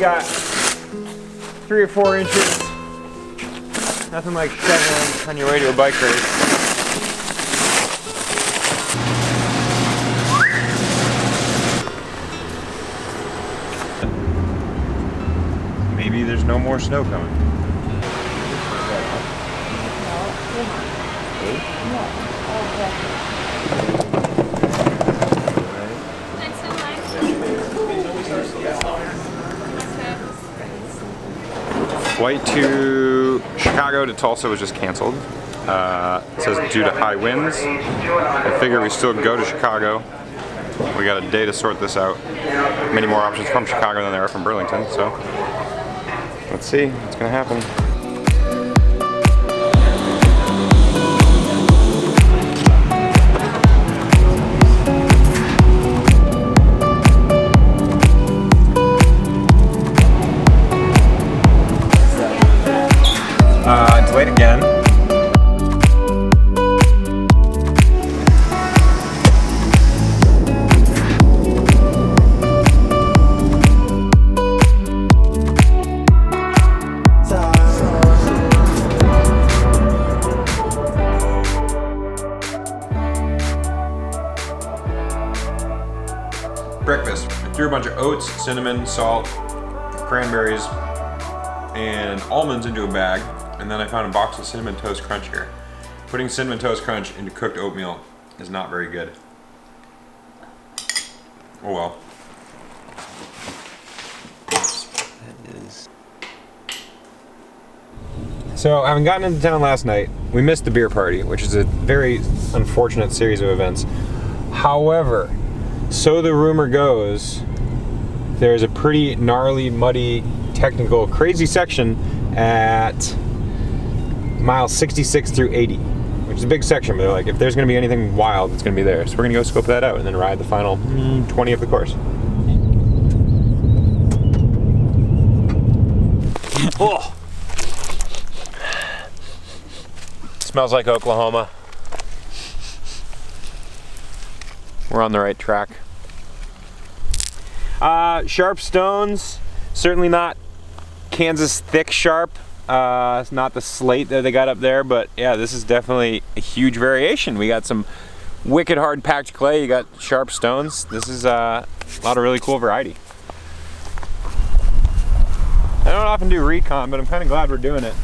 got 3 or 4 inches. Nothing like shoveling on your way to a bike race. Maybe there's no more snow coming. Flight to Chicago to Tulsa was just canceled. It says due to high winds. I figure we still go to Chicago. We got a day to sort this out. Many more options from Chicago than there are from Burlington, so let's see what's gonna happen. Delayed again. Breakfast. I threw a bunch of oats, cinnamon, salt, cranberries, and almonds into a bag. And then I found a box of Cinnamon Toast Crunch here. Putting Cinnamon Toast Crunch into cooked oatmeal is not very good. Oh well. That is. So, having gotten into town last night, we missed the beer party, which is a very unfortunate series of events. However, so the rumor goes, there's a pretty gnarly, muddy, technical, crazy section at miles 66 through 80, which is a big section, but they're like, if there's going to be anything wild, it's going to be there. So we're going to go scope that out and then ride the final 20 of the course. Oh. Smells like Oklahoma. We're on the right track. Sharp stones, certainly not Kansas thick sharp. It's not the slate that they got up there, but yeah, this is definitely a huge variation. We got some wicked hard packed clay, you got sharp stones. This is a lot of really cool variety. I don't often do recon, but I'm kind of glad we're doing it.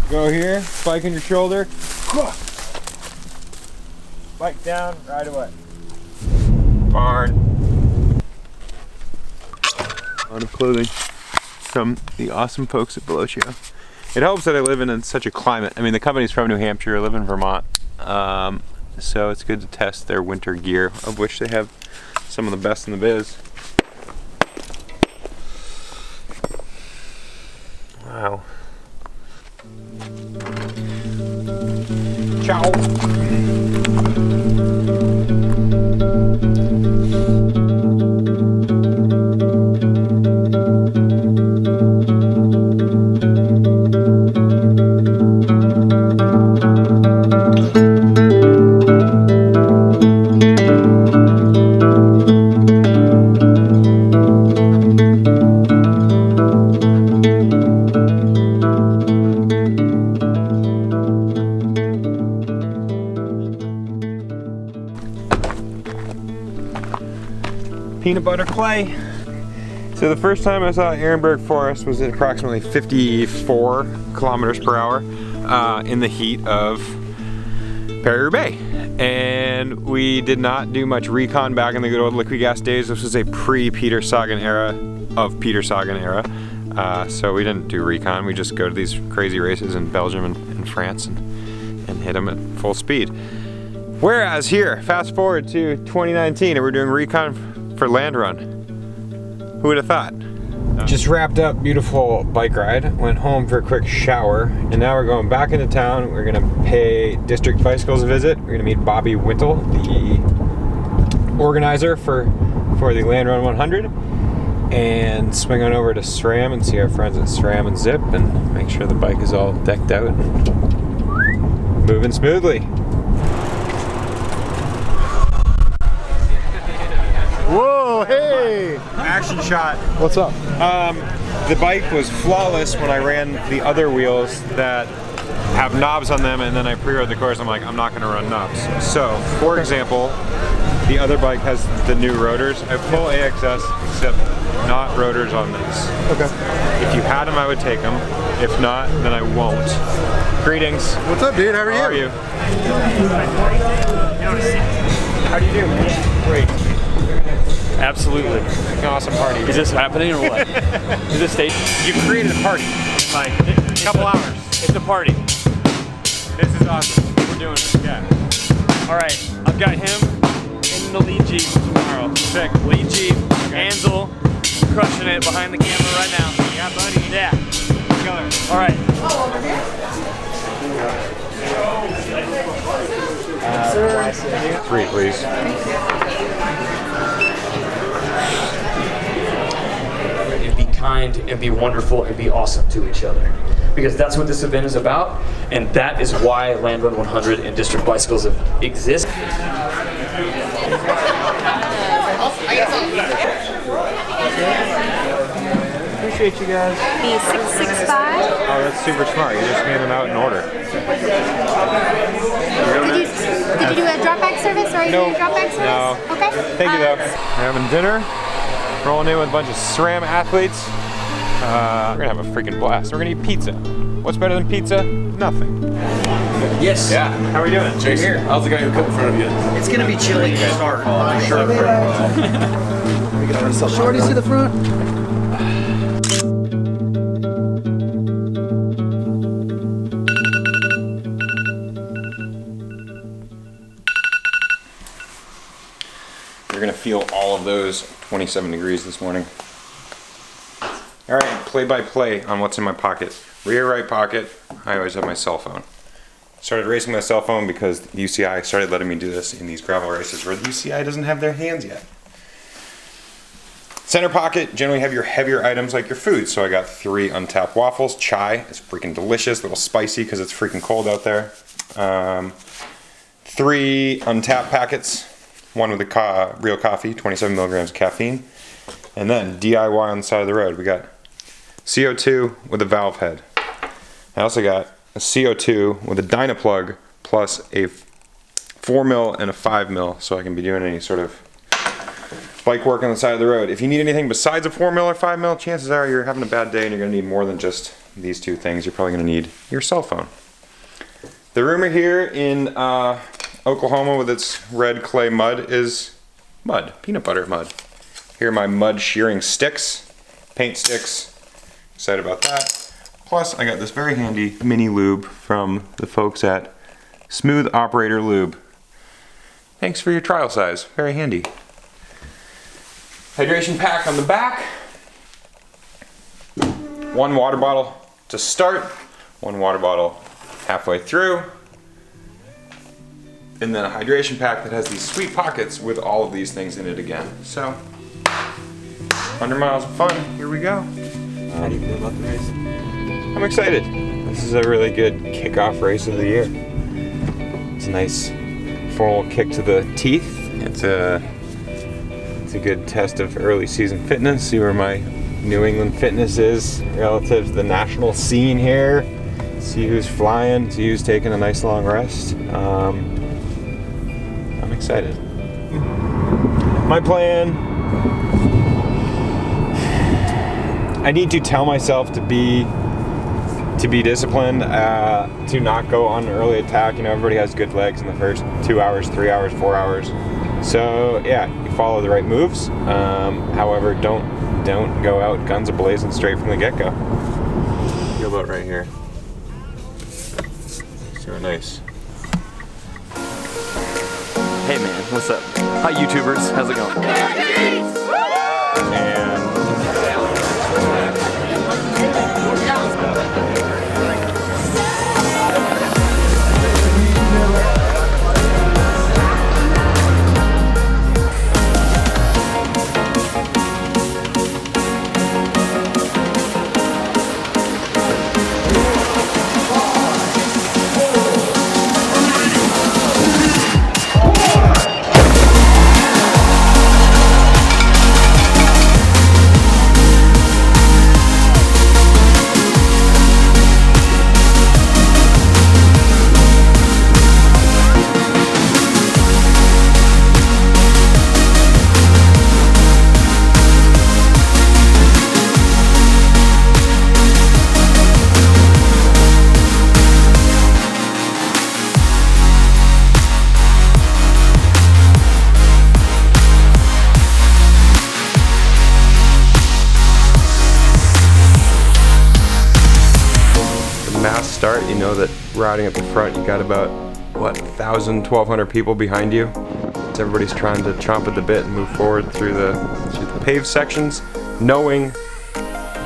Go here, bike on your shoulder, bike down, ride away. Barn. A lot of clothing from the awesome folks at Below Show. It helps that I live in such a climate. I mean, the company's from New Hampshire, I live in Vermont, so it's good to test their winter gear, of which they have some of the best in the biz. Wow. Ciao. Peanut butter clay. So the first time I saw Ehrenberg Forest was at approximately 54 kilometers per hour in the heat of Paris-Roubaix. And we did not do much recon back in the good old liquid gas days. This was a pre-Peter Sagan era of Peter Sagan era. So we didn't do recon. We just go to these crazy races in Belgium and France and hit them at full speed. Whereas here, fast forward to 2019 and we're doing recon for Land Run. Who would have thought? Just wrapped up beautiful bike ride, went home for a quick shower, and now we're going back into town. We're gonna pay District Bicycles a visit. We're gonna meet Bobby Wintle, the organizer for the Land Run 100, and swing on over to SRAM and see our friends at SRAM and Zip and make sure the bike is all decked out and moving smoothly. Whoa! Oh, hey! Action shot. What's up? The bike was flawless when I ran the other wheels that have knobs on them, and then I pre-rode the course. I'm like, I'm not going to run knobs. So, for example, the other bike has the new rotors. I have full AXS, except not rotors on this. Okay. If you had them, I would take them. If not, then I won't. Greetings. What's up, dude? How are you? How are you? How do you do? Great. Absolutely. An awesome party. Is this happening or what? Is this stage? You created a party. Like, A couple hours. It's a party. This is awesome. We're doing it. Yeah. All right. I've got him in the lead Jeep tomorrow. Sick. Lead Jeep. Ansel crushing it behind the camera right now. Yeah, buddy. Yeah. Killer. All right. Three, please. And be kind and be wonderful and be awesome to each other. Because that's what this event is about, and that is why Land Run 100 and District Bicycles exist. Appreciate you guys. B665. Oh, that's super smart. You just hand them out in order. Did you do a drop bag service or are you doing a drop bag service? No. Okay. Thank you though. We're having dinner. Rolling in with a bunch of SRAM athletes. We're gonna have a freaking blast. We're gonna eat pizza. What's better than pizza? Nothing. Yes. Yeah. How are we doing? Jason, how's the guy who cut in front of you? It's gonna be chilly to start. Sure. Shorties to the front. You're gonna feel all of those 27 degrees this morning. All right, play by play on what's in my pocket. Rear right pocket, I always have my cell phone. Started racing my cell phone because the UCI started letting me do this in these gravel races where the UCI doesn't have their hands yet. Center pocket, generally have your heavier items like your food. So I got 3 untapped waffles. Chai is freaking delicious, a little spicy because it's freaking cold out there. 3 untapped packets, one with the real coffee, 27 milligrams of caffeine. And then DIY on the side of the road, we got CO2 with a valve head. I also got a CO2 with a Dynaplug plus a 4mm and a 5mm, so I can be doing any sort of bike work on the side of the road. If you need anything besides a 4mm or 5mm, chances are you're having a bad day and you're going to need more than just these 2 things. You're probably going to need your cell phone. The rumor here in Oklahoma with its red clay mud is mud, peanut butter mud. Here are my mud shearing sticks, paint sticks. Excited about that. Plus, I got this very handy mini lube from the folks at Smooth Operator Lube. Thanks for your trial size, very handy. Hydration pack on the back. 1 water bottle to start, 1 water bottle halfway through. And then a hydration pack that has these sweet pockets with all of these things in it again. So, 100 miles of fun, here we go. How do you feel about the race? I'm excited. This is a really good kickoff race of the year. It's a nice formal kick to the teeth. It's a good test of early season fitness. See where my New England fitness is relative to the national scene here. See who's flying, see who's taking a nice long rest. I'm excited. My plan, I need to tell myself to be disciplined, to not go on an early attack. You know, everybody has good legs in the first 2 hours, 3 hours, 4 hours. So yeah, you follow the right moves. However, don't go out guns a-blazing straight from the get-go. Feel about right here. So nice. Hey man, what's up? Hi YouTubers, how's it going? And you know that riding up the front, you got about, what, 1,000, 1,200 people behind you. So everybody's trying to chomp at the bit and move forward through the paved sections, knowing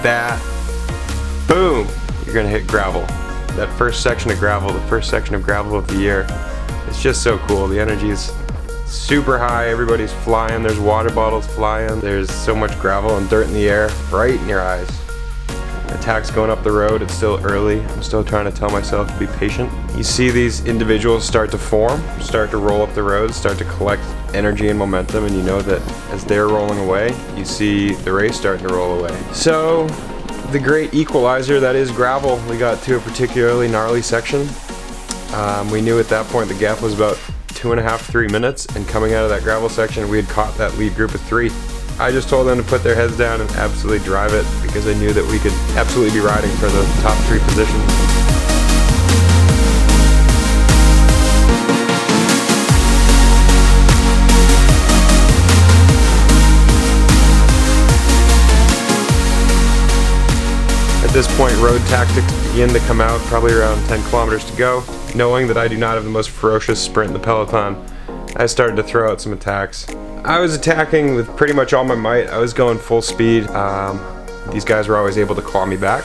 that, boom, you're gonna hit gravel. That first section of gravel, the first section of gravel of the year. It's just so cool. The energy is super high, everybody's flying, there's water bottles flying, there's so much gravel and dirt in the air, right in your eyes. Attacks going up the road, it's still early, I'm still trying to tell myself to be patient. You see these individuals start to form, start to roll up the road, start to collect energy and momentum, and you know that as they're rolling away, you see the race starting to roll away. So, the great equalizer that is gravel, we got to a particularly gnarly section. We knew at that point the gap was about 2.5, 3 minutes, and coming out of that gravel section, we had caught that lead group of 3. I just told them to put their heads down and absolutely drive it because I knew that we could absolutely be riding for the top 3 positions. At this point, road tactics begin to come out, probably around 10 kilometers to go. Knowing that I do not have the most ferocious sprint in the peloton, I started to throw out some attacks. I was attacking with pretty much all my might. I was going full speed. These guys were always able to claw me back.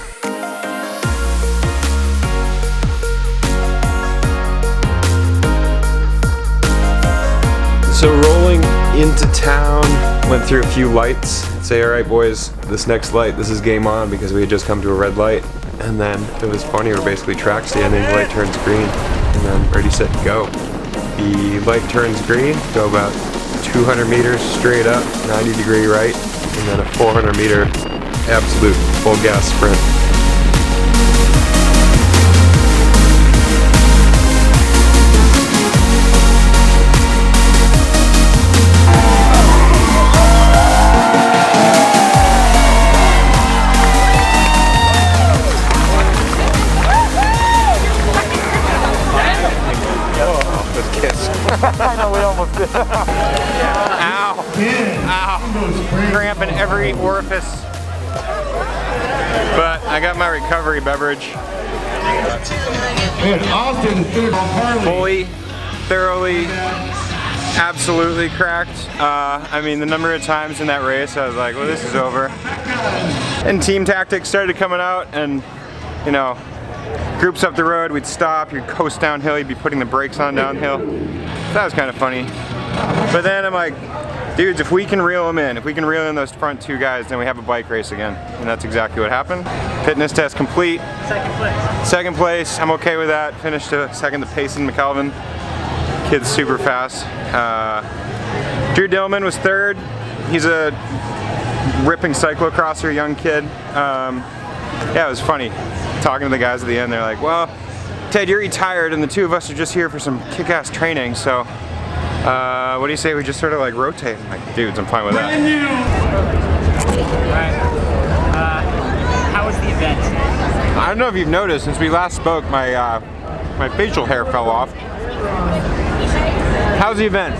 So rolling into town, went through a few lights. Say, all right boys, this next light, this is game on, because we had just come to a red light. And then it was funny, we're basically track standing, the light turns green, and then ready, set, go. The light turns green, go about 200 meters straight up, 90-degree right, and then a 400-meter absolute full gas sprint. I know, we almost did. Ow. Ow. Cramp in every orifice. But I got my recovery beverage. Fully, thoroughly, absolutely cracked. I mean, the number of times in that race I was like, well, this is over. And team tactics started coming out, and you know, groups up the road, we'd stop, you'd coast downhill, you'd be putting the brakes on downhill. That was kind of funny. But then I'm like, dudes, if we can reel them in, if we can reel in those front 2 guys, then we have a bike race again. And that's exactly what happened. Fitness test complete. Second place, I'm okay with that. Finished second to Payson McAlvin. Kid's super fast. Drew Dillman was 3rd. He's a ripping cyclocrosser, young kid. Yeah, it was funny. Talking to the guys at the end, they're like, well, Ted, you're retired and the 2 of us are just here for some kick-ass training, so what do you say we just sort of like rotate? I'm like, dudes, I'm fine with that. How was the event? I don't know if you've noticed, since we last spoke, my facial hair fell off. How's the event?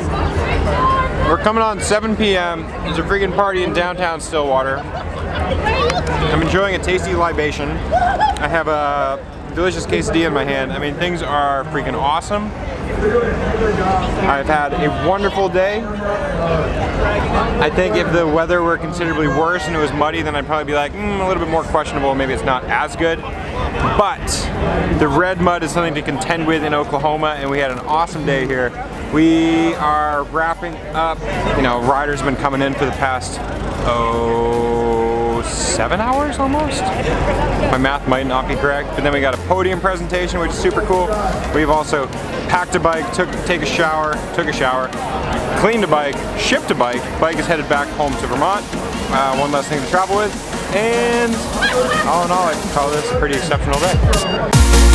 We're coming on 7 p.m. There's a freaking party in downtown Stillwater. I'm enjoying a tasty libation. I have a delicious quesadilla in my hand. I mean, things are freaking awesome. I've had a wonderful day. I think if the weather were considerably worse and it was muddy, then I'd probably be like, a little bit more questionable, maybe it's not as good. But the red mud is something to contend with in Oklahoma, and we had an awesome day here. We are wrapping up, you know, riders have been coming in for the past, 7 hours almost? My math might not be correct, but then we got a podium presentation, which is super cool. We've also packed a bike, took a shower, cleaned a bike, shipped a bike. Bike is headed back home to Vermont. One less thing to travel with, and all in all, I can call this a pretty exceptional day.